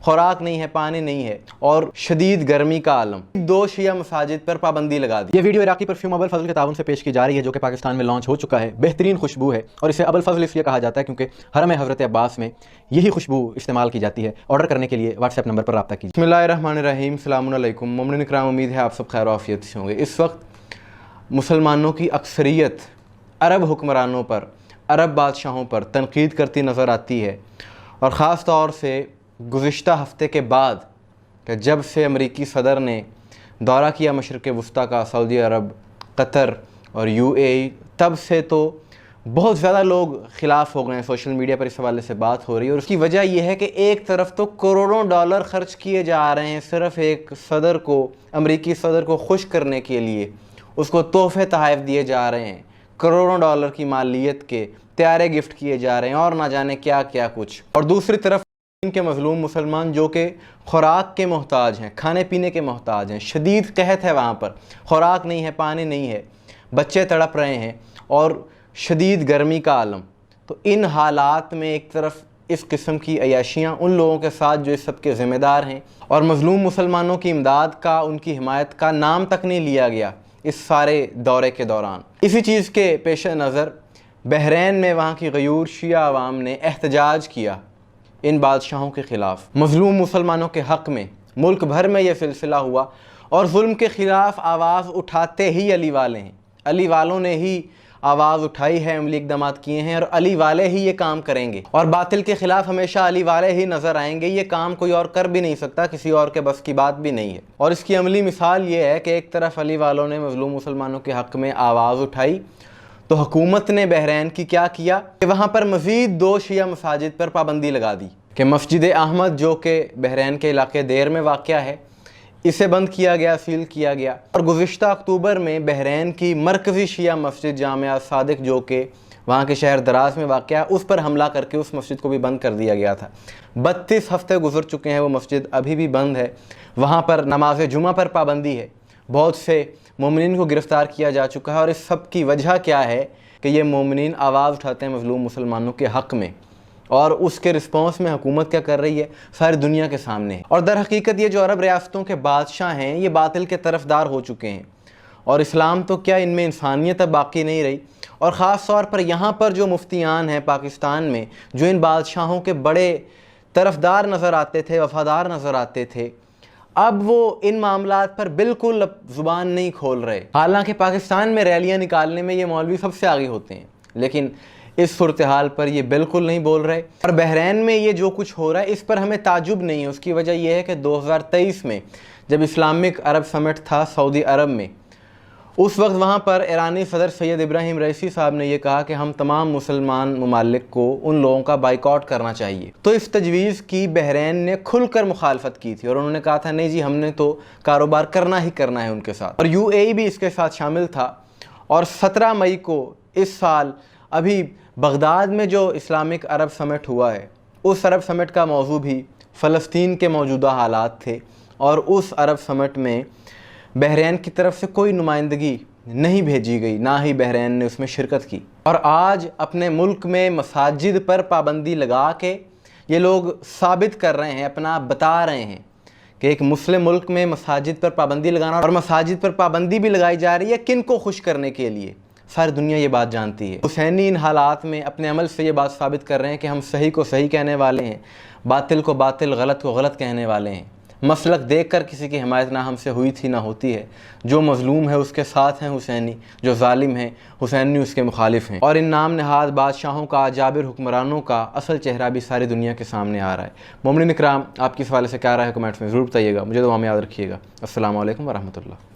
خوراک نہیں ہے، پانی نہیں ہے اور شدید گرمی کا عالم۔ 2 شیعہ مساجد پر پابندی لگا دی۔ یہ ویڈیو عراقی پرفیوم ابو الفضل کے تعاون سے پیش کی جا رہی ہے، جو کہ پاکستان میں لانچ ہو چکا ہے۔ بہترین خوشبو ہے اور اسے ابو الفضل اس لیے کہا جاتا ہے کیونکہ حرم حضرت عباس میں یہی خوشبو استعمال کی جاتی ہے۔ آرڈر کرنے کے لیے واٹس ایپ نمبر پر رابطہ کیجیے۔ بسم اللہ الرحمن الرحیم، السلام علیکم مومنین اکرام، امید ہے آپ سب خیر و عافیت سے ہوں گے۔ اس وقت مسلمانوں کی اکثریت عرب حکمرانوں پر، عرب بادشاہوں پر تنقید کرتی نظر آتی ہے، اور خاص طور سے گزشتہ ہفتے کے بعد کہ جب سے امریکی صدر نے دورہ کیا مشرق وسطیٰ کا، سعودی عرب، قطر اور UAE، تب سے تو بہت زیادہ لوگ خلاف ہو گئے ہیں۔ سوشل میڈیا پر اس حوالے سے بات ہو رہی ہے، اور اس کی وجہ یہ ہے کہ ایک طرف تو کروڑوں ڈالر خرچ کیے جا رہے ہیں صرف ایک صدر کو، امریکی صدر کو خوش کرنے کے لیے، اس کو تحفے تحائف دیے جا رہے ہیں، کروڑوں ڈالر کی مالیت کے طیارے گفٹ کیے جا رہے ہیں اور نہ جانے کیا کیا کچھ، اور دوسری طرف ان کے مظلوم مسلمان جو کہ خوراک کے محتاج ہیں، کھانے پینے کے محتاج ہیں، شدید قحط ہے وہاں پر، خوراک نہیں ہے، پانی نہیں ہے، بچے تڑپ رہے ہیں اور شدید گرمی کا عالم۔ تو ان حالات میں ایک طرف اس قسم کی عیاشیاں ان لوگوں کے ساتھ جو اس سب کے ذمہ دار ہیں، اور مظلوم مسلمانوں کی امداد کا، ان کی حمایت کا نام تک نہیں لیا گیا اس سارے دورے کے دوران۔ اسی چیز کے پیش نظر بحرین میں وہاں کی غیور شیعہ عوام نے احتجاج کیا ان بادشاہوں کے خلاف، مظلوم مسلمانوں کے حق میں۔ ملک بھر میں یہ سلسلہ ہوا، اور ظلم کے خلاف آواز اٹھاتے ہی علی والے ہیں، علی والوں نے ہی آواز اٹھائی ہے، عملی اقدامات کیے ہیں، اور علی والے ہی یہ کام کریں گے، اور باطل کے خلاف ہمیشہ علی والے ہی نظر آئیں گے۔ یہ کام کوئی اور کر بھی نہیں سکتا، کسی اور کے بس کی بات بھی نہیں ہے۔ اور اس کی عملی مثال یہ ہے کہ ایک طرف علی والوں نے مظلوم مسلمانوں کے حق میں آواز اٹھائی، تو حکومت نے بحرین کی کیا کیا کہ وہاں پر مزید 2 شیعہ مساجد پر پابندی لگا دی، کہ مسجد احمد جو کہ بحرین کے علاقے دیر میں واقع ہے، اسے بند کیا گیا، سیل کیا گیا۔ اور گزشتہ اکتوبر میں بحرین کی مرکزی شیعہ مسجد جامعہ صادق جو کہ وہاں کے شہر دراز میں واقع ہے، اس پر حملہ کر کے اس مسجد کو بھی بند کر دیا گیا تھا۔ 32 ہفتے گزر چکے ہیں، وہ مسجد ابھی بھی بند ہے۔ وہاں پر نماز جمعہ پر پابندی ہے، بہت سے مومنین کو گرفتار کیا جا چکا ہے، اور اس سب کی وجہ کیا ہے کہ یہ مومنین آواز اٹھاتے ہیں مظلوم مسلمانوں کے حق میں، اور اس کے رسپانس میں حکومت کیا کر رہی ہے ساری دنیا کے سامنے ہے۔ اور در حقیقت یہ جو عرب ریاستوں کے بادشاہ ہیں، یہ باطل کے طرفدار ہو چکے ہیں، اور اسلام تو کیا، ان میں انسانیت اب باقی نہیں رہی۔ اور خاص طور پر یہاں پر جو مفتیان ہیں پاکستان میں، جو ان بادشاہوں کے بڑے طرفدار نظر آتے تھے، وفادار نظر آتے تھے، اب وہ ان معاملات پر بالکل زبان نہیں کھول رہے۔ حالانکہ پاکستان میں ریلیاں نکالنے میں یہ مولوی سب سے آگے ہوتے ہیں، لیکن اس صورتحال پر یہ بالکل نہیں بول رہے۔ اور بحرین میں یہ جو کچھ ہو رہا ہے اس پر ہمیں تعجب نہیں ہے۔ اس کی وجہ یہ ہے کہ 2023 میں جب اسلامک عرب سمٹ تھا سعودی عرب میں، اس وقت وہاں پر ایرانی صدر سید ابراہیم رئیسی صاحب نے یہ کہا کہ ہم تمام مسلمان ممالک کو ان لوگوں کا بائیکاٹ کرنا چاہیے۔ تو اس تجویز کی بحرین نے کھل کر مخالفت کی تھی، اور انہوں نے کہا تھا نہیں جی، ہم نے تو کاروبار کرنا ہی کرنا ہے ان کے ساتھ، اور UAE بھی اس کے ساتھ شامل تھا۔ اور 17 مئی کو اس سال ابھی بغداد میں جو اسلامک عرب سمٹ ہوا ہے، اس عرب سمٹ کا موضوع بھی فلسطین کے موجودہ حالات تھے، اور اس عرب سمٹ میں بحرین کی طرف سے کوئی نمائندگی نہیں بھیجی گئی، نہ ہی بحرین نے اس میں شرکت کی۔ اور آج اپنے ملک میں مساجد پر پابندی لگا کے یہ لوگ ثابت کر رہے ہیں، اپنا بتا رہے ہیں کہ ایک مسلم ملک میں مساجد پر پابندی لگانا، اور مساجد پر پابندی بھی لگائی جا رہی ہے کن کو خوش کرنے کے لیے، ساری دنیا یہ بات جانتی ہے۔ حسینی ان حالات میں اپنے عمل سے یہ بات ثابت کر رہے ہیں کہ ہم صحیح کو صحیح کہنے والے ہیں، باطل کو باطل، غلط کو غلط کہنے والے ہیں۔ مسلک دیکھ کر کسی کی حمایت نہ ہم سے ہوئی تھی نہ ہوتی ہے۔ جو مظلوم ہے اس کے ساتھ ہیں حسینی، جو ظالم ہیں حسینی اس کے مخالف ہیں۔ اور ان نام نہاد بادشاہوں کا، جابر حکمرانوں کا اصل چہرہ بھی ساری دنیا کے سامنے آ رہا ہے۔ مومنین اکرام، آپ کی اس حوالے سے کیا رائے ہے کمنٹس میں ضرور بتائیے گا۔ مجھے دعا میں یاد رکھیے گا۔ السلام علیکم ورحمۃ اللہ۔